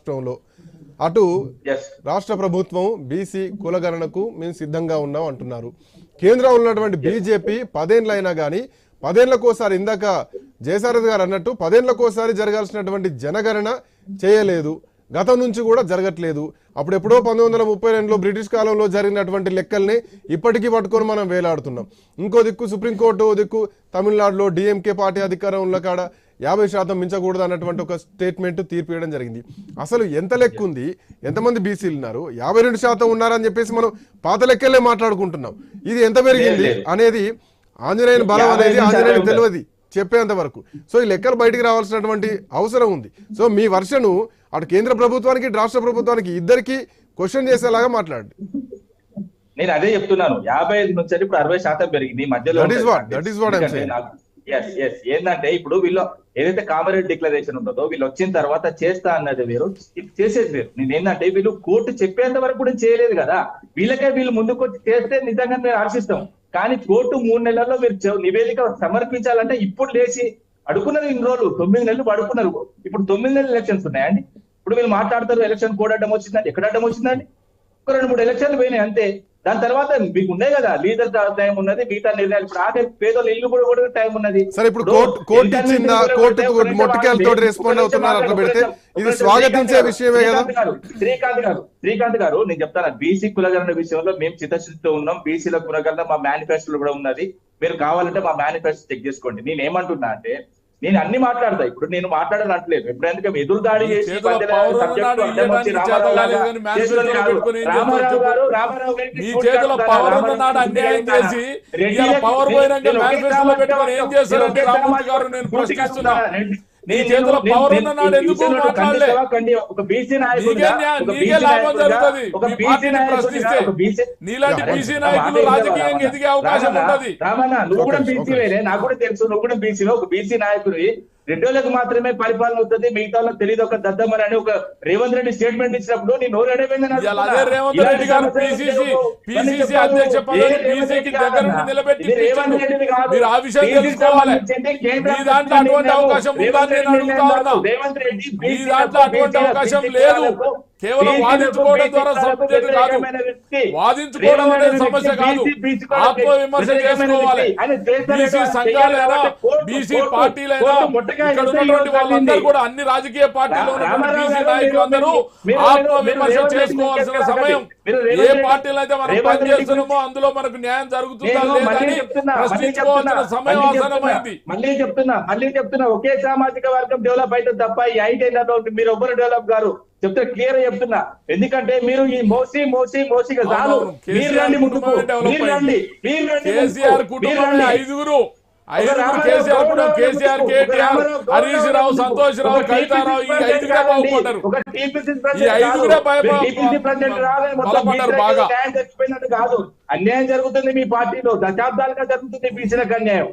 రాష్ట్రంలో. అటు రాష్ట్ర ప్రభుత్వం బీసీ కులగణనకు మేము సిద్ధంగా ఉన్నాం అంటున్నారు. కేంద్రంలో ఉన్నటువంటి బీజేపీ 10 ఏళ్ళైనా కానీ 10 ఏళ్లకోసారి, ఇందాక జయసారథి గారు అన్నట్టు 10 ఏళ్లకోసారి జరగాల్సినటువంటి జనగణన చేయలేదు. గతం నుంచి కూడా జరగట్లేదు. అప్పుడెప్పుడో 1932లో బ్రిటిష్ కాలంలో జరిగినటువంటి లెక్కల్ని ఇప్పటికీ పట్టుకొని మనం వేలాడుతున్నాం. ఇంకో దిక్కు సుప్రీంకోర్టు, ఓ దిక్కు తమిళనాడులో డిఎంకే పార్టీ అధికారం ఉన్న కాడ 50% మించకూడదు అన్నటువంటి ఒక స్టేట్మెంట్ తీర్పు ఇవ్వడం జరిగింది. అసలు ఎంత లెక్క ఉంది, ఎంతమంది బీసీలు ఉన్నారు, 52% ఉన్నారని చెప్పేసి మనం పాత లెక్కలే మాట్లాడుకుంటున్నాం. ఇది ఎంత పెరిగింది అనేది ఆంజనేయుని బలం అనేది ఆంజనేయునికి తెలియదు చెప్పేంత వరకు. సో ఈ లెక్కలు బయటికి రావాల్సినటువంటి అవసరం ఉంది. సో మీ వర్షను అటు కేంద్ర ప్రభుత్వానికి రాష్ట్ర ప్రభుత్వానికి ఇద్దరికి క్వశ్చన్ చేసేలాగా మాట్లాడండి. నేను అదే చెప్తున్నాను, 55 నుంచి ఇప్పుడు 60% పెరిగింది మధ్యలో. ఏంటంటే ఇప్పుడు వీళ్ళు ఏదైతే కామరేడ్ డిక్లరేషన్ ఉంటుందో వీళ్ళు వచ్చిన తర్వాత చేస్తా అన్నది వేరు, చేసేది వేరు. నేను ఏంటంటే వీళ్ళు కోర్టు చెప్పేంత వరకు కూడా చేయలేదు కదా, వీళ్ళు ముందుకు వచ్చి చేస్తే నిజంగా మేము ఆశిస్తాం. కానీ కోర్టు 3 నెలల్లో మీరు నివేదిక సమర్పించాలంటే ఇప్పుడు లేచి అడుగుతున్నారు. ఇన్ని రోజులు 9 నెలలు అడుగుతున్నారు. ఇప్పుడు 9 నెలలు ఎలక్షన్స్ ఉన్నాయండి. ఇప్పుడు వీళ్ళు మాట్లాడతారు ఎలక్షన్ కోడ్ అడ్డం వచ్చిందండి. ఎక్కడ అడ్డం వచ్చిందండి? ఒక 2-3 ఎలక్షన్లు పోయినాయి అంతే. దాని తర్వాత మీకు ఉన్నాయి కదా లీడర్ టైం ఉన్నది, మిగతా నిర్ణయాలు. ఇప్పుడు ఆగే పేదోళ్ళు ఇల్లు కూడా టైం ఉన్నది. సరే ఇప్పుడు కోర్టు ఇచ్చిందా, కోర్టుకు మొట్టికాయలతో రెస్పాండ్ అవుతున్నారు, అట్లా పెడితే ఇది స్వాగతించే విషయమే కదా. శ్రీకాంత్ గారు నేను చెప్తాను, బీసీ కులగణన విషయంలో మేము చిత్తశుద్ధితో ఉన్నాం. బీసీల కులగణన మా మేనిఫెస్టోలో కూడా ఉన్నది. మీరు కావాలంటే మా మేనిఫెస్టో చెక్ చేసుకోండి. నేను ఏమంటున్నా అంటే నేను అన్ని మాట్లాడతా. ఇప్పుడు నేను మాట్లాడాలట్లేదు. ఇప్పుడు ఎందుకంటే ఎదురు దాడి చేసి నీ చేతిలో పవర్ ఉన్న నాడు ఎందుకు మాట్లాడలే? ఒక బీసీ నీలాంటి బీసీ నాయకులు రాజకీయంగా ఎదిగే అవకాశం ఉన్నది. రామన్న నువ్వు కూడా బీసీవేనే, నాకు కూడా తెలుసు. నువ్వు కూడా బీసీలో ఒక బీసీ నాయకుడు. 2 రోజులకు మాత్రమే పరిపాలన అవుతుంది, మిగతా వాళ్ళకి తెలియదు. ఒక దద్దమ్మని అని ఒక రేవంత్ రెడ్డి స్టేట్మెంట్ ఇచ్చినప్పుడు నీ నోరు ఎడమైంది. అదే రేవంత్ రెడ్డి గారు పిసిసి అధ్యక్ష పదవి బీసీకి దగ్గర నిలబెట్టి మీరు ఆ విషయం తెలుసుకోవాలి. మీ దాంట్లో అటువంటి అవకాశం ఉందని నేను అడుగుతా ఉన్నా. మీ దాంట్లో అటువంటి అవకాశం లేదు. కేవలం వాదించుకోవడం ద్వారా సబ్జెక్ట్ కాదు, వాదించుకోవడం అనేది సమస్య కాదు. ఆత్మవిమర్శ చేసుకోవాలి. బీసీ సంఘాలైనా బీసీ పార్టీలైనా ఇక్కడ ఉన్నటువంటి వాళ్ళందరూ కూడా అన్ని రాజకీయ పార్టీలో ఉన్నటువంటి బీసీ నాయకులందరూ ఆత్మవిమర్శ చేసుకోవాల్సిన సమయం. ఏ పార్టీలు అయితే మనం పనిచేస్తున్నామో అందులో మనకు న్యాయం జరుగుతుందా లేదని ప్రశ్నించుకోవాల్సిన సమయం ఆసనమైంది. మళ్ళీ చెప్తున్నా ఒకే సామాజిక వర్గం డెవలప్ అయితే తప్ప ఈ 5 ఏళ్లలో మీరు ఎవ్వరు డెవలప్ గారు చెప్తే క్లియర్ చెప్తున్నా. ఎందుకంటే మీరు ఈ మోసీగా చాలు. కేసీఆర్ కుటుంబంలో ఐదుగురు కేసీఆర్, కేటీఆర్, హరీష్ రావు, సంతోష్ రావు, కవితారావు, ఈ 5గురే బాగుపడ్డారు. ఈ 5గురే బలపడ్డారు బాగా. కాదు, అన్యాయం జరుగుతుంది మీ పార్టీలో, దశాబ్దాలుగా జరుగుతుంది బీసీలకు అన్యాయం.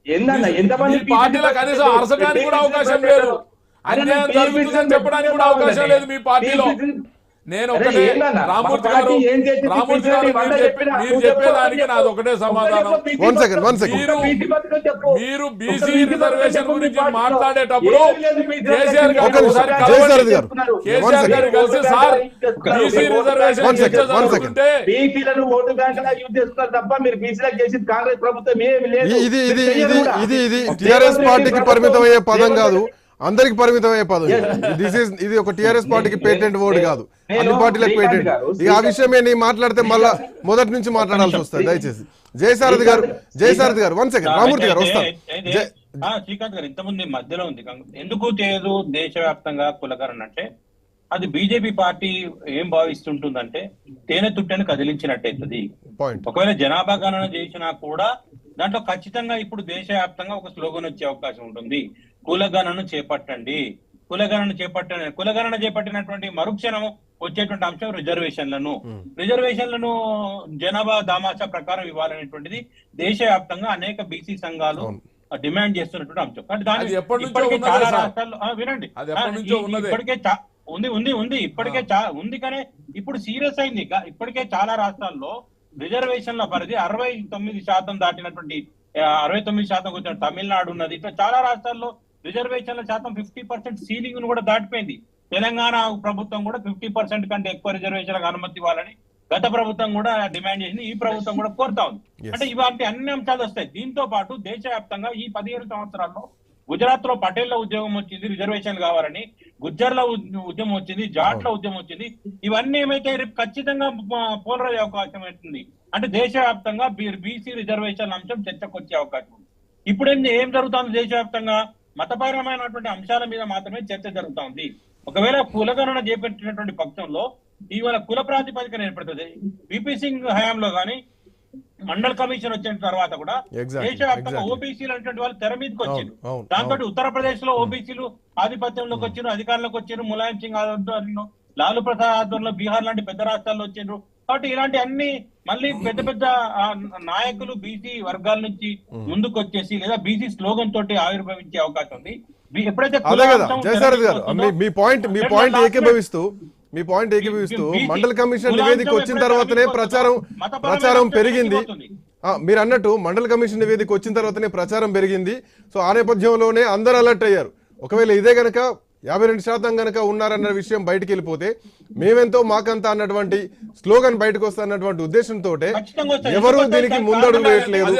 ఏందన్నా ఎంతమంది పార్టీలో కనీసం అరసడానికి కూడా అవకాశం లేదు, అన్యాయం జరుగుతుందని చెప్పడానికి కూడా అవకాశం లేదు మీ పార్టీలో. నేను ఒకటే రామూర్తి గారు మీరు చెప్పేదానికి నాది ఒకటే సమాధానం. మీరు బీసీ రిజర్వేషన్ గురించి మాట్లాడేటప్పుడు కేసీఆర్ గారు కలిసి సార్ బీసీ రిజర్వేషన్ జరుగుతుంటే ఓటు బ్యాంకులా యూజ్ చేస్తున్నారు తప్ప మీరు బీసీలకు చేసింది కాంగ్రెస్ ప్రభుత్వం ఏమి లేదు. ఇది టిఆర్ఎస్ పార్టీకి పరిమితమయ్యే పదం కాదు, అందరికి పరిమితమయ్యే పదం. ఇది ఒక టిఆర్ఎస్ పార్టీకి పేటెంట్ వర్డ్ కాదు, అన్ని పార్టీలకు పేటెంట్. ఇక ఆ విషయమే నీ మాట్లాడితే మళ్ళా మొదటి నుంచి మాట్లాడాల్సి వస్తుంది. దయచేసి జయసారథి గారు 1 సెకండ్, రామూర్తి గారు వస్తారు. శ్రీకాంత్ గారు ఇంతకుముందు మధ్యలో ఉంది, ఎందుకు చేయదు దేశవ్యాప్తంగా కులకరణ అంటే అది బీజేపీ పార్టీ ఏం భావిస్తుంటుందంటే తేనె తుట్టని కదిలించినట్టయితుంది. ఒకవేళ జనాభా గణన చేసినా కూడా దాంట్లో ఖచ్చితంగా ఇప్పుడు దేశవ్యాప్తంగా ఒక స్లోగన్ వచ్చే అవకాశం ఉంటుంది, కులగణన చేపట్టండి. కులగణన చేపట్టినటువంటి మరుక్షణం వచ్చేటువంటి అంశం రిజర్వేషన్లను జనాభా దామాషా ప్రకారం ఇవ్వాలనేటువంటిది దేశవ్యాప్తంగా అనేక బీసీ సంఘాలు డిమాండ్ చేస్తున్నటువంటి అంశం. కానీ ఇప్పటికే చాలా రాష్ట్రాల్లో వినండి, ఇప్పటికే ఉంది ఇప్పటికే ఉంది. కానీ ఇప్పుడు సీరియస్ అయింది. ఇప్పటికే చాలా రాష్ట్రాల్లో రిజర్వేషన్ల పరిధి 69% దాటినటువంటి 69% వచ్చిన తమిళనాడు ఉన్నది. ఇట్లా చాలా రాష్ట్రాల్లో రిజర్వేషన్ల శాతం 50% సీలింగ్ ను కూడా దాటిపోయింది. తెలంగాణ ప్రభుత్వం కూడా 50% కంటే ఎక్కువ రిజర్వేషన్లకు అనుమతి ఇవ్వాలని గత ప్రభుత్వం కూడా డిమాండ్ చేసింది, ఈ ప్రభుత్వం కూడా కోరుతా ఉంది. అంటే ఇవాటి అన్ని అంశాలు వస్తాయి. దీంతో పాటు దేశవ్యాప్తంగా ఈ 17 సంవత్సరాల్లో గుజరాత్ లో పటేళ్ల ఉద్యోగం వచ్చింది, రిజర్వేషన్ కావాలని, గుజ్జర్ల ఉద్యమం వచ్చింది, జాట్ల ఉద్యమం వచ్చింది. ఇవన్నీ ఏమైతే రేపు ఖచ్చితంగా పోలరయ్యే అవకాశం అవుతుంది. అంటే దేశవ్యాప్తంగా బీసీ రిజర్వేషన్ అంశం చర్చకు వచ్చే అవకాశం ఉంది. ఇప్పుడు ఏం జరుగుతుంది? దేశవ్యాప్తంగా మతపరమైనటువంటి అంశాల మీద మాత్రమే చర్చ జరుగుతా ఉంది. ఒకవేళ కులగణన చేపట్టినటువంటి పక్షంలో ఇవాళ కుల ప్రాతిపదికన ఏర్పడుతుంది. విపి సింగ్ హయాంలో గానీ మండల్ కమిషన్ వచ్చిన తర్వాత కూడా దేశవ్యాప్తంగా ఓబీసీలు అనేటువంటి వాళ్ళు తెర మీదకి వచ్చారు. దాంతో ఉత్తరప్రదేశ్ లో ఓబీసీలు ఆధిపత్యంలోకి వచ్చారు, అధికారంలోకి వచ్చారు. ములాయం సింగ్ ఆధ్వర్యంలో, లాలూ ప్రసాద్ ఆధ్వర్యంలో బీహార్ లాంటి పెద్ద రాష్ట్రాల్లో వచ్చారు. కాబట్టి ఇలాంటి అన్ని మళ్ళీ పెద్ద పెద్ద నాయకులు బీసీ వర్గాల నుంచి ముందుకు వచ్చేసి లేదా బీసీ స్లోగన్ తోటి ఆవిర్భవించే అవకాశం ఉంది. ఎప్పుడైతే మీ పాయింట్ ఏకీభవిస్తూ మండల్ కమిషన్ నివేదిక వచ్చిన తర్వాతనే ప్రచారం పెరిగింది. మీరు అన్నట్టు మండల్ కమిషన్ నివేదిక వచ్చిన తర్వాతనే ప్రచారం పెరిగింది. సో ఆ నేపథ్యంలోనే అందరూ అలర్ట్ అయ్యారు. ఒకవేళ ఇదే గనక 52% గనక ఉన్నారన్న విషయం బయటకు వెళ్ళిపోతే మేమెంతో మాకంతా అన్నటువంటి స్లోగన్ బయటకు వస్తున్నటువంటి ఉద్దేశంతో ఎవరు దీనికి ముందడుగు వేయట్లేదు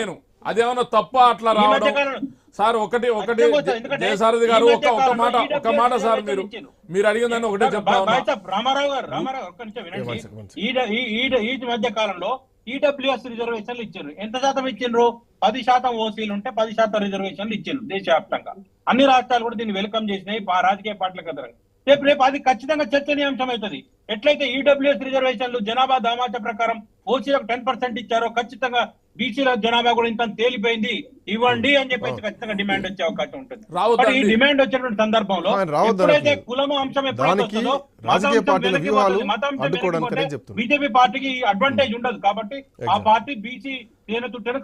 నేను. అదేమన్నా తప్ప అట్లా రావడం సార్? ఒకటి జయసారథి గారు ఒక మాట సార్, మీరు అడిగిందని ఒకటే చెప్తా ఉన్నా. రామారావు గారు ఒక్క నిమిషం వినండి. ఈ మధ్య కాలంలో ఈడబ్ల్యూఎస్ రిజర్వేషన్లు ఇచ్చారు. ఎంత శాతం ఇచ్చిండ్రు? 10% ఓసీలు ఉంటే 10% రిజర్వేషన్లు ఇచ్చిండ్రు దేశవ్యాప్తంగా. అన్ని రాష్ట్రాలు కూడా దీన్ని వెల్కమ్ చేసినాయి రాజకీయ పార్టీలకు ఎదురు. రేపు అది ఖచ్చితంగా చర్చనీయాంశం అవుతుంది. ఎట్లయితే ఈడబ్ల్యూఎస్ రిజర్వేషన్లు జనాభా దామాషా ప్రకారం ఓసీలకు 10% ఇచ్చారో ఖచ్చితంగా బీసీల జనాభా కూడా ఇంత తేలిపోయింది, ఇవ్వండి అని చెప్పేసి ఖచ్చితంగా డిమాండ్ వచ్చే అవకాశం ఉంటుంది. ఈ డిమాండ్ వచ్చినటువంటి సందర్భంలో ఎప్పుడైతే కులము అంశం బీజేపీ పార్టీకి అడ్వాంటేజ్ ఉండదు. కాబట్టి ఆ పార్టీ బీసీ తేనెతుట్టను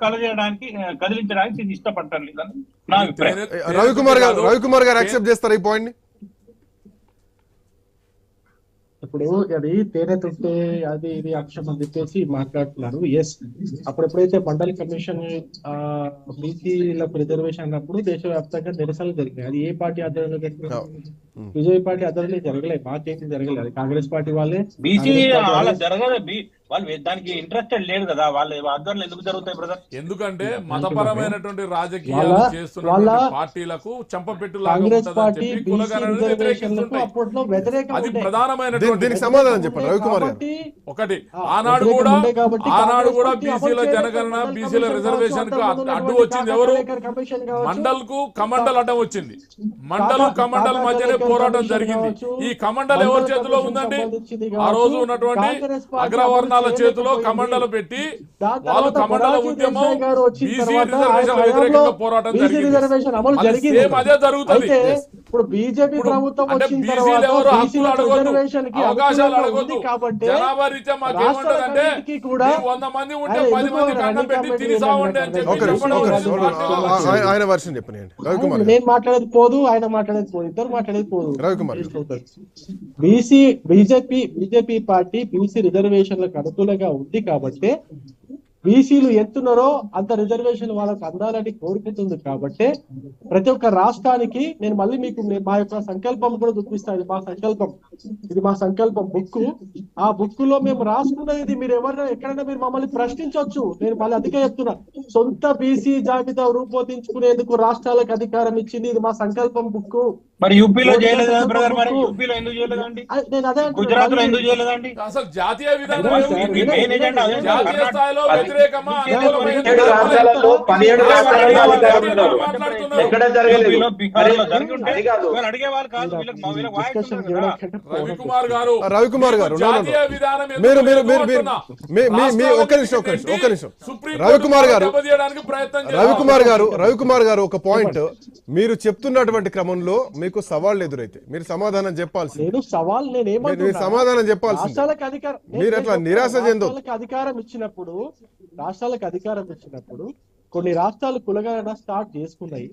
కదిలించడానికి ఇష్టపడతారు లేదని నా అభిప్రాయం. రవికుమార్ గారు యాక్సెప్ట్ చేస్తారు ఈ పాయింట్ ని? ఇప్పుడు అది తేనె తుట్టే అది ఇది అంశం అని చెప్పేసి మాట్లాడుతున్నారు. ఎస్, అప్పుడు ఎప్పుడైతే మండల్ కమిషన్ బీసీలకు రిజర్వేషన్ అన్నప్పుడు దేశవ్యాప్తంగా నిరసనలు జరిగినాయి. అది ఏ పార్టీ ఆధ్వర్యంలో జరిగింది? బీజేపీ పార్టీ ఆధ్వర్యంలో జరగలేదు, మాకేం జరగలేదు. అది కాంగ్రెస్ పార్టీ వాళ్ళే. బీసీ జరగలేదు, వాళ్ళు దానికి ఇంట్రెస్టెడ్ లేదు కదా. వాళ్ళ ఆధ్వర్యంలో ఎందుకు జరుగుతాయి బ్రదర్? ఎందుకంటే మతపరమైనటువంటి రాజకీయాలు చేస్తున్న పార్టీలకు చంపపెట్టులాగా కాంగ్రెస్ పార్టీ అప్పట్లో వ్యతిరేకం. అది ప్రధానమైన దీనికి సమాధానం చెప్పండి రవికుమార్ గారు. ఒకటి ఆనాడు కూడా బీసీల జనగణన, బీసీల రిజర్వేషన్ కు అడ్డు వచ్చింది ఎవరు? మండల్ కు కమండల్ అడ్డం వచ్చింది. మండల్ కమండల్ మధ్యనే పోరాటం జరిగింది. ఈ కమండల్ ఎవరి చేతిలో ఉందండి? ఆ రోజు ఉన్నటువంటి అగ్రవర్ణాల చేతిలో కమండలు పెట్టి వాళ్ళు కమండల ఉద్యమం బీసీ రిజర్వేషన్ వ్యతిరేకంగా పోరాటం జరిగింది. అదే జరుగుతుంది. ఇప్పుడు బీజేపీ ప్రభుత్వం వచ్చిన తర్వాత అవకాశాలు అడగొద్దు. జనాభా రీత్యా మాకేమంటదంటే 100 మంది ఉంటే 10 మంది కన్నం పెట్టి తిరిసావండి అని చెప్పి ఆయన వర్షన్ చెప్పండి. నేను మాట్లాడేది పోదు, ఆయన మాట్లాడేది పోదు, ఇద్దరు మాట్లాడేది పోదు. రవికుమార్, బీజేపీ పార్టీ బీసీ రిజర్వేషన్లకు అనుకూలంగా ఉంది కాబట్టి బీసీలు ఎంతున్నారో అంత రిజర్వేషన్ వాళ్ళకి అందాలని కోరుకుంటుంది. కాబట్టి ప్రతి ఒక్క రాష్ట్రానికి నేను మళ్ళీ మీకు మా యొక్క సంకల్పం కూడా చూపిస్తాను. ఇది మా సంకల్పం బుక్. ఆ బుక్ లో మేము రాసుకున్నది మీరు ఎక్కడైనా మీరు మమ్మల్ని ప్రశ్నించవచ్చు. నేను మళ్ళీ అందుకే చెప్తున్నా, సొంత బీసీ జాబితా రూపొందించుకునేందుకు రాష్ట్రాలకు అధికారం ఇచ్చింది. ఇది మా సంకల్పం బుక్. మరి యూపీలో చేయలేదా బ్రదర్? మరి యూపీలో ఎందుకు చేయలేదండి? నేను అదే గుజరాత్ లో ఎందుకు చేయలేదండి? అసలు జాతీయ విధానం రవికుమార్ గారు రవికుమార్ గారు ఒక పాయింట్ మీరు చెప్తున్నటువంటి క్రమంలో మీకు సవాళ్ళు ఎదురైతే మీరు సమాధానం చెప్పాల్సింది. సమాధానం చెప్పాల్సింది. మీరు అట్లా నిరాశ చెందొద్దు. రాష్ట్రాలకు అధికారం ఇచ్చినప్పుడు కొన్ని రాష్ట్రాలు కులగణన స్టార్ట్ చేసుకున్నాయి.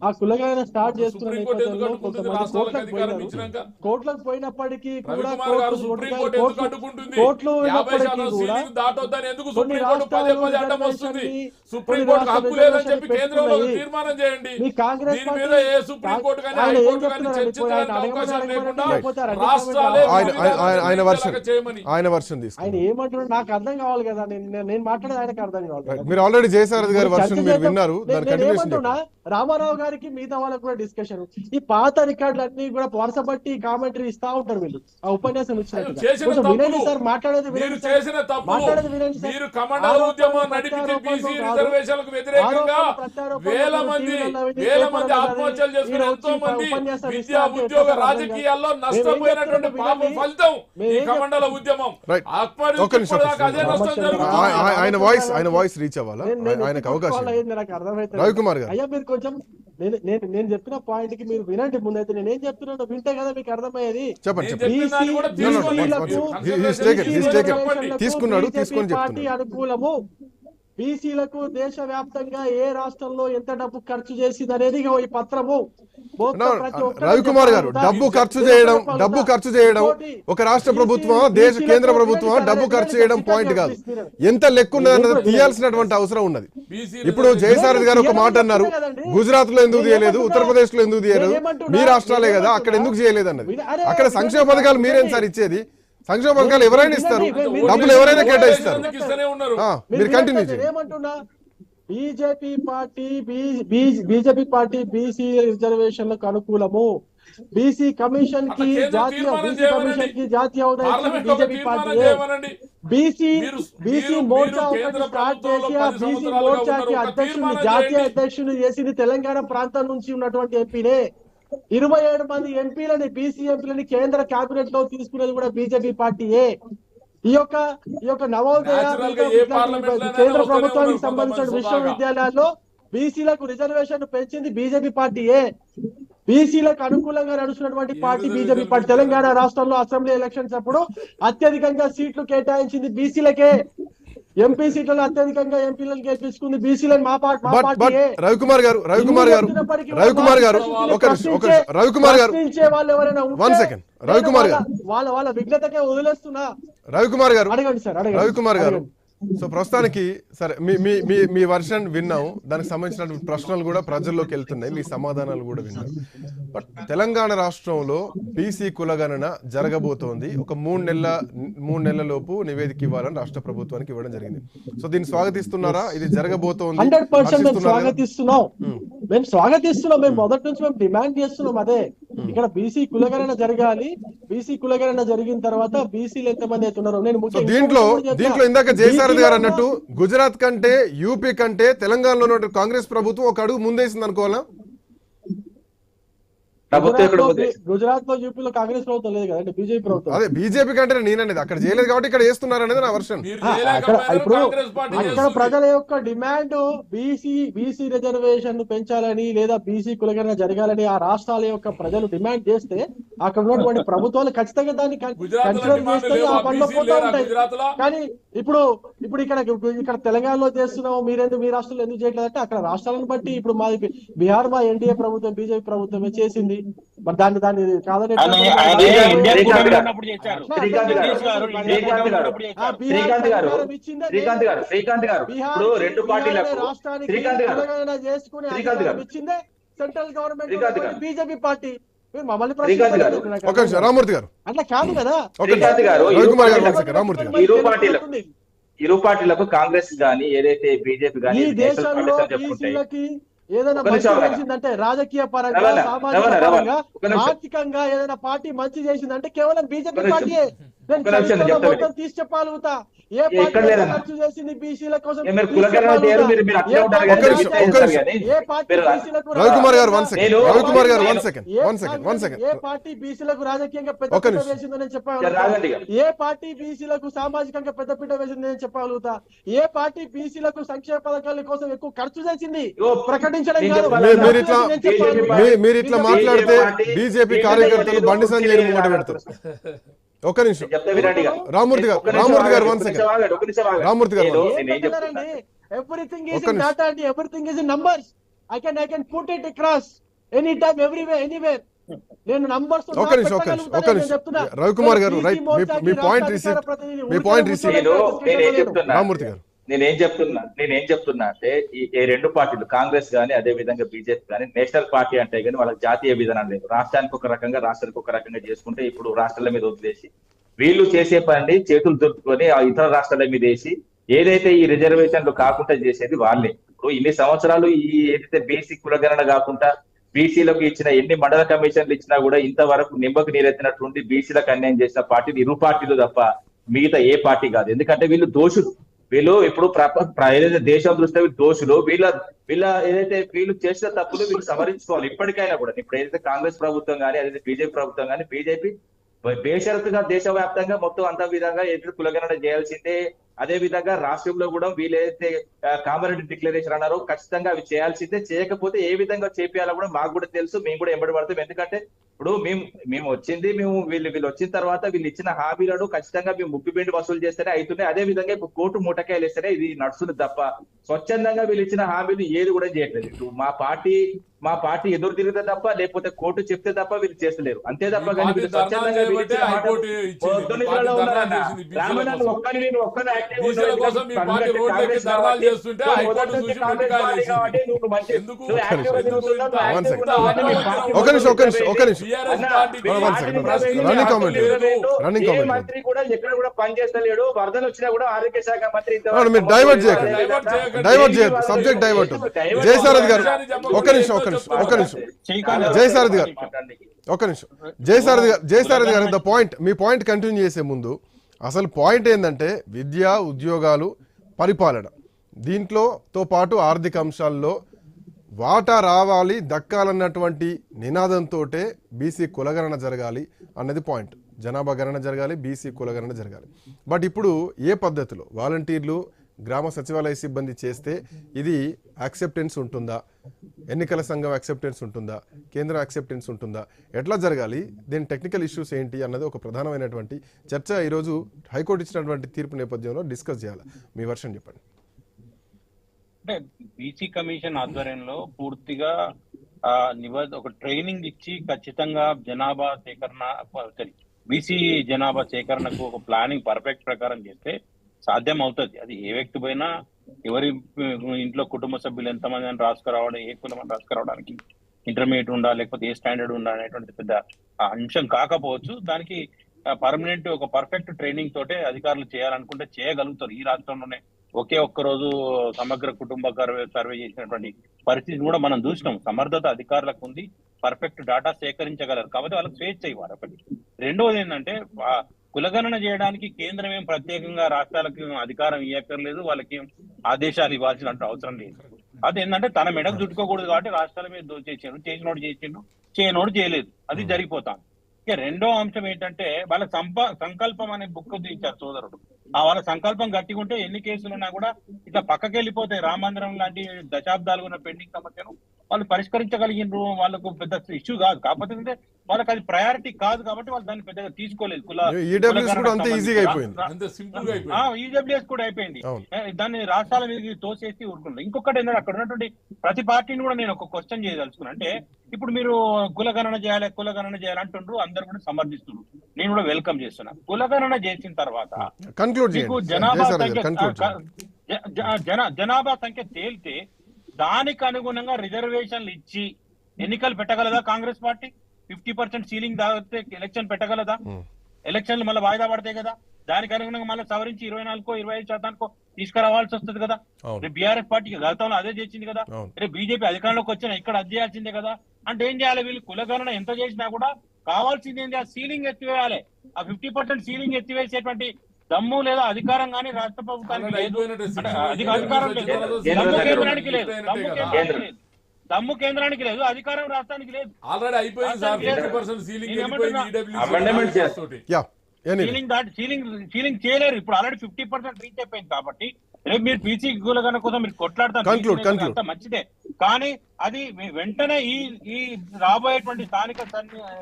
ఆ కులగణన స్టార్ట్ చేస్తున్న సుప్రీంకోర్టు ఎందుకు నేపథ్యంలో అడ్డుకుంటుంది? కొంతమంది రాష్ట్రాలకు కోర్టులకు అధికారం పోయినారు. ఇచ్చినాక కోర్టులకు పోయినప్పటికీ కూడా రవికుమార్ గారు సుప్రీంకోర్టు ఎందుకు అడ్డుకుంటుంది? కోర్టులో 50% కూడా సీలింగ్ దాటొద్దని ఎందుకు కొన్ని సుప్రీంకోర్టు పదే రాష్ట్రాలు పదే అడ్డం వస్తుంది? రిజర్వేషన్ని, సుప్రీంకోర్టు కొన్ని హక్కు లేదని రాష్ట్రాలు చెప్పి కేంద్రంలో ఒక పెట్టుకున్నాయి. తీర్మానం చేయండి. మీ కాంగ్రెస్ దీని మీద పార్టీ ఏ సుప్రీంకోర్టు కానీ ఆయన ఏం హైకోర్టు కానీ చెప్తున్నారండి? చర్చించడానికి ఆయన అవకాశం అడగమని లేకుండా లేకపోతే రాష్ట్రాలే ఆయన వర్షన్ చేయమని ఆయన వర్షన్ ఆయన తీసుకోండి. ఏమంటున్నాడు నాకు అర్థం కావాలి కదా, నేను మాట్లాడేది ఆయనకు అర్థం కావాలి కదా. మీరు ఆల్రెడీ జయసారథి గారి వర్షన్ చర్చ మీరు చేద్దాం. విన్నారు, దాని నేను కంటిన్యూషన్ ఏమంటున్నా, రామారావు గారికి మిగతా వాళ్ళకు కూడా డిస్కషన్, ఈ పాత రికార్డులు అన్ని కూడా వరుసబట్టి కామెంటరీ ఇస్తా ఉంటారు వీళ్ళు ఆ ఉపన్యాసం ఇచ్చినట్టుగా. చేసిన కొంచెం తప్పులు, వినండి సార్, మాట్లాడేది మీరు వినండి సార్. చేసిన తప్పులు, మాట్లాడేది వినండి సార్. మీరు కమండల ఉద్యమం నడిపితే బీసీ రిజర్వేషన్లకు వ్యతిరేకంగా వేల మంది ఆత్మహత్యలు చేసుకుని ఎంతో మంది విద్యా ఉద్యోగ రాజకీయాల్లో నష్టపోయినటువంటి పాప ఫలితం ఈ కమండల ఉద్యమం. Right. అప్పటి ఒక్క నుంచి నిమిషం. ఇప్పటిదాకా అదే నష్టం జరుగుతుంది. ఆయన వాయిస్ రీచ్ అవ్వాలా? ఆయనకు అవకాశం ఇవ్వండి. నాకు అర్థమైతే రవికుమార్ గారు అయ్యా మీరు కొంచెం నేను చెప్పిన పాయింట్ కి మీరు వినండి. ముందైతే నేను ఏం చెప్తున్నాను వింటే కదా మీకు అర్థమయ్యేది. చెప్పండి నేను చెప్పండి. చెప్పిన దాన్ని కూడా తీసుకున్నాడు, తీసుకొని పార్టీ చెప్తున్నాడు. అనుకూలము. బీసీలకు దేశవ్యాప్తంగా ఏ రాష్ట్రంలో ఎంత డబ్బు ఖర్చు చేసింది అనేది ఈ పత్రము. రవికుమార్ గారు, డబ్బు ఖర్చు చేయడం ఒక రాష్ట్ర ప్రభుత్వం, కేంద్ర ప్రభుత్వం డబ్బు ఖర్చు చేయడం పాయింట్ కాదు, ఎంత లెక్క ఉన్నదన్నది తీయాల్సినటువంటి అవసరం ఉన్నది. ఇప్పుడు జయసారథి గారు ఒక మాట అన్నారు, గుజరాత్ లో ఎందుకు తీయలేదు, ఉత్తరప్రదేశ్ లో ఎందుకు తీయలేదు, మీ రాష్ట్రాలే కదా, అక్కడ ఎందుకు చేయలేదు అన్నది. అక్కడ సంక్షేమ పథకాలు మీరేం సార్ ఇచ్చేది? సంక్షేమ పథకాలు ఎవరైనా ఇస్తారు, డబ్బులు ఎవరైనా కేటాయిస్తారు. మీరు కంటిన్యూ చేయండి. ఏమంటున్నా, బీజేపీ పార్టీ బీసీ రిజర్వేషన్లకు అనుకూలము. బీసీ కమిషన్ కి జాతీయ బీజేపీ పార్టీ బీసీ మోర్చా ఒకటి స్టార్ట్ చేసి ఆ బీసీ మోర్చాకి అధ్యక్షుని, జాతీయ అధ్యక్షుని చేసింది తెలంగాణ ప్రాంతం నుంచి ఉన్నటువంటి ఎంపీనే. 27 మంది ఎంపీలని, బీసీ ఎంపీలని కేంద్ర కేబినెట్ లో తీసుకునేది కూడా బీజేపీ పార్టీయే. ఈ యొక్క నవోదయ కేంద్ర ప్రభుత్వానికి సంబంధించిన విశ్వవిద్యాలయాల్లో బీసీలకు రిజర్వేషన్ పెంచింది బీజేపీ పార్టీయే. బీసీలకు అనుకూలంగా నడుస్తున్నటువంటి పార్టీ బీజేపీ పార్టీ. తెలంగాణ రాష్ట్రంలో అసెంబ్లీ ఎలక్షన్స్ అప్పుడు అత్యధికంగా సీట్లు కేటాయించింది బీసీలకే. ఎంపీ సీట్లను అత్యధికంగా ఎంపీలను గెలిపించుకుంది బీసీలను మా పార్టీయే. రవికుమార్ గారు ఒక రవికుమార్ గారు వాళ్ళు ఎవరైనా వన్ సెకండ్. రవికుమార్ గారు వాళ్ళ విఘ్నతకే వదిలేస్తున్నా. రవికుమార్ గారు అడగండి సార్, అడగండి. రవికుమార్ గారు, సో ప్రస్తుతానికి సరే మీ వర్షన్ విన్నాం, దానికి సంబంధించిన ప్రశ్నలు కూడా ప్రజల్లోకి వెళ్తున్నాయి, మీ సమాధానాలు కూడా విన్నాం. బట్ తెలంగాణ రాష్ట్రంలో బీసీ కులగణన జరగబోతోంది. ఒక 3 నెలల లోపు నివేదిక ఇవ్వాలని రాష్ట్ర ప్రభుత్వానికి ఇవ్వడం జరిగింది. సో దీన్ని స్వాగతిస్తున్నారా? ఇది జరగబోతోంది. 100% మేము స్వాగతిస్తున్నాం. మేము మొదటి నుంచి మేము డిమాండ్ చేస్తున్నాం అదే. ఇక్కడ బీసీ కులగణన జరగాలి. బీసీ కులగణన జరిగిన తర్వాత బీసీలు ఎంతమంది అవుతున్నారో నేను దీంట్లో ఇందాక జయసారథి గారు అన్నట్టు గుజరాత్ కంటే, యూపీ కంటే తెలంగాణలో ఉన్న కాంగ్రెస్ ప్రభుత్వం ఒక అడుగు ముందేసింది అనుకోవాలా? గుజరాత్ లో యూపీలో కాంగ్రెస్ ప్రభుత్వం లేదు కదండి, బీజేపీ ప్రభుత్వం. అదే బీజేపీ కంటే నేననేది అక్కడ చేయలేదు కాబట్టి ఇక్కడ చేస్తున్నారు అనేది నా వర్షన్. ఇప్పుడు అక్కడ ప్రజల యొక్క డిమాండ్ బీసీ రిజర్వేషన్ పెంచాలని లేదా బీసీ కులగణన జరగాలని ఆ రాష్ట్రాల యొక్క ప్రజలు డిమాండ్ చేస్తే అక్కడ ఉన్నటువంటి ప్రభుత్వాలు ఖచ్చితంగా దాన్ని కన్సిడర్ చేస్తే ఆ పనిలో పోతా ఉంటాయి. కానీ ఇప్పుడు ఇక్కడ తెలంగాణలో చేస్తున్నాము, మీ రాష్ట్రంలో ఎందుకు చేయట్లేదు అంటే అక్కడ రాష్ట్రాలను బట్టి ఇప్పుడు మాది బీహార్ మా ఎన్డీఏ ప్రభుత్వం, బీజేపీ ప్రభుత్వమే చేసింది. మరి దాన్ని కాదని శ్రీకాంత్ గారు ఇప్పుడు 2 పార్టీలకు ఇచ్చిందే central government BJP party. Ramurthy గారు అట్లా కాదు కదా. ఇరు పార్టీలకు కాంగ్రెస్ గాని ఏదైతే బీజేపీ గాని ఈ దేశంలో బీసీలకి ఏదైనా మంచి చేసిందంటే రాజకీయ పరంగా, సామాజిక పరంగా, ఆర్థికంగా ఏదైనా పార్టీ మంచి చేసిందంటే కేవలం బీజేపీ పార్టీయే. మొత్తం తీసి చెప్పగలుగుతా. ఏ పార్టీ ఖర్చు చేసింది బీసీల కోసం? ఏ పార్టీ బీసీలకు రాజకీయంగా పెద్దపీట వేసిందో నేను చెప్పగలుగుతా. ఏ పార్టీ బీసీలకు సామాజికంగా పెద్దపీట వేసిందో నేను చెప్పగలుగుతా. ఏ పార్టీ బీసీలకు సంక్షేమ పథకాల కోసం ఎక్కువ ఖర్చు చేసింది ప్రకటించడం కాదు. మీరు ఇట్లా మాట్లాడితే బీజేపీ కార్యకర్తలు బండి సంజయ్ ముంగట పెడతారు. ఒక్క నిమిషం రామూర్తి గారు 1 సెకండ్. రామూర్తి గారు ఎవ్రీథింగ్ ఈజ్ ఇన్ డాటా అండి, everything is in numbers. I can put it across any time everywhere anywhere. నేను నంబర్స్ ఒక నిమిషం రవికుమార్ గారు రైట్ మీ పాయింట్ రిసీవ్ రామూర్తి గారు. నేనేం చెప్తున్నా అంటే ఈ రెండు పార్టీలు కాంగ్రెస్ గానీ అదే విధంగా బీజేపీ గానీ నేషనల్ పార్టీ అంటే కానీ వాళ్ళకి జాతీయ విధానం లేదు. రాష్ట్రానికి ఒక రకంగా రాష్ట్రానికి ఒక రకంగా చేసుకుంటే ఇప్పుడు రాష్ట్రాల మీద వదిలేసి వీళ్ళు చేసే పని చేతులు దొరుకుకొని ఆ ఇతర రాష్ట్రాల మీద వేసి ఏదైతే ఈ రిజర్వేషన్లు కాకుండా చేసేది వాళ్ళే. ఇప్పుడు ఇన్ని సంవత్సరాలు ఈ ఏదైతే బేసిక్ కులగణన కాకుండా బీసీలకు ఇచ్చిన ఎన్ని మండల కమిషన్లు ఇచ్చినా కూడా ఇంతవరకు నిమ్మకు నీరెత్తినటువంటి బీసీలకు అన్యాయం చేసిన పార్టీలు ఇరు పార్టీలు తప్ప మిగతా ఏ పార్టీ కాదు. ఎందుకంటే వీళ్ళు దోషులు. వీళ్ళు ఇప్పుడు ఏదైతే దేశం దృష్ట్యా దోషులు. వీళ్ళ ఏదైతే వీళ్ళు చేసిన తప్పులు వీళ్ళు సమరించుకోవాలి ఇప్పటికైనా కూడా. ఇప్పుడు ఏదైతే కాంగ్రెస్ ప్రభుత్వం కానీ అదైతే బీజేపీ ప్రభుత్వం కానీ బీజేపీ బేషరతుగా దేశవ్యాప్తంగా మొత్తం అంత విధంగా ఎదురు కులగణన చేయాల్సిందే. అదే విధంగా రాష్ట్రంలో కూడా వీళ్ళు ఏదైతే కామారెడ్డి డిక్లరేషన్ అన్నారో ఖచ్చితంగా అవి చేయాల్సిందే. చేయకపోతే ఏ విధంగా చేపియాలో కూడా మాకు కూడా తెలుసు, మేము కూడా ఎంబడి పడతాం. ఎందుకంటే ఇప్పుడు మేము వీళ్ళు వచ్చిన తర్వాత వీళ్ళు ఇచ్చిన హామీలను ఖచ్చితంగా మేము ముప్పిబిండి వసూలు చేస్తేనే అవుతున్నాయి. అదే విధంగా ఇప్పుడు కోర్టు మూటకాయలు ఇస్తేనే ఇది నడుస్తుంది తప్ప స్వచ్ఛందంగా వీళ్ళు ఇచ్చిన హామీలు ఏది కూడా చేయట్లేదు. మా పార్టీ ఎదురు తిరిగితే తప్ప లేకపోతే కోర్టు చెప్తే తప్ప వీళ్ళు చేస్తలేరు. అంతే తప్ప కానీ వీళ్ళు స్వచ్ఛందంగా మంత్రి కూడా ఎక్కడ కూడా పని చేస్తలేడు. వరదలు వచ్చినా కూడా ఆరోగ్య శాఖ మంత్రి డైవర్ట్ చేయదు సబ్జెక్ట్ డైవర్ట్. జయసారథి గారు ఒక నిమిషం జయసారథి గారు మీ పాయింట్ కంటిన్యూ చేసే ముందు అసలు పాయింట్ ఏంటంటే విద్య, ఉద్యోగాలు, పరిపాలన దీంట్లోతో పాటు ఆర్థిక అంశాల్లో వాటా రావాలి దక్కాలన్నటువంటి నినాదంతో బీసీ కులగణన జరగాలి అన్నది పాయింట్. జనాభా గణన జరగాలి, బీసీ కులగణన జరగాలి. బట్ ఇప్పుడు ఏ పద్ధతిలో వాలంటీర్లు, గ్రామ సచివాలయ సిబ్బంది చేస్తే ఇది యాక్సెప్టెన్స్ ఉంటుందా, ఎన్నికల సంఘం యాక్సెప్టెన్స్ ఉంటుందా, కేంద్ర యాక్సెప్టెన్స్ ఉంటుందా, ఎట్లా జరగాలి, దీని టెక్నికల్ ఇష్యూస్ ఏంటి అన్నది ఒక ప్రధానమైనటువంటి చర్చ ఈరోజు హైకోర్టు ఇచ్చినటువంటి తీర్పు నేపథ్యంలో డిస్కస్ చేయాలి. మీ వర్షన్ చెప్పండి. అంటే బీసీ కమిషన్ ఆధ్వర్యంలో పూర్తిగా ఒక ట్రైనింగ్ ఇచ్చి ఖచ్చితంగా జనాభా సేకరణ బీసీ జనాభా సేకరణకు ఒక ప్లానింగ్ పర్ఫెక్ట్ ప్రకారం చేస్తే సాధ్యం అవుతుంది. అది ఏ వ్యక్తి పోయినా ఎవరి ఇంట్లో కుటుంబ సభ్యులు ఎంతమంది అని రాసుకురావడం, ఏ కులం అని రాసుకురావడానికి ఇంటర్మీడియట్ ఉండాలి లేకపోతే ఏ స్టాండర్డ్ ఉండాలి అనేటువంటి పెద్ద అంశం కాకపోవచ్చు. దానికి పర్మనెంట్ ఒక పర్ఫెక్ట్ ట్రైనింగ్ తోటే అధికారులు చేయాలనుకుంటే చేయగలుగుతారు. ఈ రాష్ట్రంలోనే ఒకే ఒక్క రోజు సమగ్ర కుటుంబ సర్వే చేసినటువంటి పరిస్థితిని కూడా మనం చూసినాం. సమర్థత అధికారులకు ఉంది, పర్ఫెక్ట్ డాటా సేకరించగలరు కాబట్టి వాళ్ళకి స్వేచ్ఛ ఇవ్వాలి. ఒకటి. రెండవది ఏంటంటే కులగణన చేయడానికి కేంద్రం ఏం ప్రత్యేకంగా రాష్ట్రాలకు అధికారం ఇవ్వక్కర్లేదు, వాళ్ళకి ఆదేశాలు ఇవ్వాల్సిన అవసరం లేదు. అదేంటంటే తన మెడకు చుట్టుకోకూడదు కాబట్టి రాష్ట్రాల మీద దోచేసాడు, చేసినోడు చేసిండు, చేయనోడు చేయలేదు, అది జరిగిపోతాను. ఇక రెండో అంశం ఏంటంటే వాళ్ళ సంకల్పం అనే బుక్ ఇచ్చారు సోదరుడు. వాళ్ళ సంకల్పం గట్టిగా ఎన్ని కేసులున్నా కూడా ఇట్లా పక్కకి వెళ్ళిపోతాయి. రామందిరం లాంటి దశాబ్దాలు ఉన్న పెండింగ్ సమస్యను వాళ్ళు పరిష్కరించగలిగినారు. వాళ్ళకు పెద్ద ఇష్యూ కాదు, కాకపోతే వాళ్ళకి అది ప్రయారిటీ కాదు కాబట్టి వాళ్ళు దాన్ని పెద్దగా తీసుకోలేదు. ఈడబ్ల్యూఎస్ కూడా అయిపోయింది, దాన్ని రాష్ట్రాల మీద తోసేసి ఊరుకున్నారు. ఇంకొకటి ఏంటంటే అక్కడ ఉన్నటువంటి ప్రతి పార్టీని కూడా నేను ఒక క్వశ్చన్ చేయదలుచుకున్నా. అంటే ఇప్పుడు మీరు కులగణన చేయాలి అంటుండ్రు, అందరు కూడా సమర్థిస్తున్నారు, నేను కూడా వెల్కమ్ చేస్తున్నా. కులగణన చేసిన తర్వాత మీకు జనాభా సంఖ్య తేలితే దానికి అనుగుణంగా రిజర్వేషన్లు ఇచ్చి ఎన్నికలు పెట్టగలదా కాంగ్రెస్ పార్టీ? 50% సీలింగ్ దాగితే ఎలక్షన్ పెట్టగలదా? ఎలక్షన్లు మళ్ళీ వాయిదా పడతాయి కదా, దానికి అనుగుణంగా మళ్ళీ సవరించి 24కో 25% తీసుకురావాల్సి వస్తుంది కదా. రేపు బీఆర్ఎస్ పార్టీకి గతంలో అదే చేసింది కదా, రేపు బీజేపీ అధికారంలోకి వచ్చినా ఇక్కడ అది చేయాల్సిందే కదా. అంటే ఏం చేయాలి? వీళ్ళు కులగణన ఎంత చేసినా కూడా కావాల్సింది ఏంటి? ఆ సీలింగ్ ఎత్తివేయాలి. ఆ 50% సీలింగ్ ఎత్తివేసేటువంటి దమ్ము లేదా అధికారం కానీ రాష్ట్ర ప్రభుత్వానికి లేదు, అధికారం లేదు, దమ్ము కేంద్రానికి లేదు, దమ్ము కేంద్రానికి లేదు, అధికారం రాష్ట్రానికి లేదు. ఆల్రెడీ అయిపోయింది. సీలింగ్ చేయలేరు. ఇప్పుడు ఆల్రెడీ 50% రీచ్ అయిపోయింది కాబట్టి రేపు మీరు పీసీ కులగణన కోసం మీరు కొట్లాడతారు, మంచిదే. కానీ అది వెంటనే ఈ రాబోయేటువంటి స్థానిక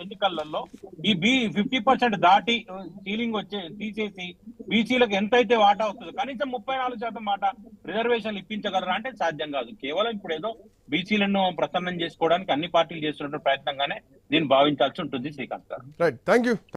ఎన్నికలలో ఈ 50% దాటి సీలింగ్ తీసేసి బీసీలకు ఎంతైతే వాటా వస్తుందో కనీసం 34% వాటా రిజర్వేషన్లు ఇప్పించగలరా అంటే సాధ్యం కాదు. కేవలం ఇప్పుడు ఏదో బీసీలను ప్రసన్నం చేసుకోవడానికి అన్ని పార్టీలు చేస్తున్న ప్రయత్నంగానే దీన్ని భావించాల్సి ఉంటుంది శ్రీకాంత్ గారు. Right, thank you.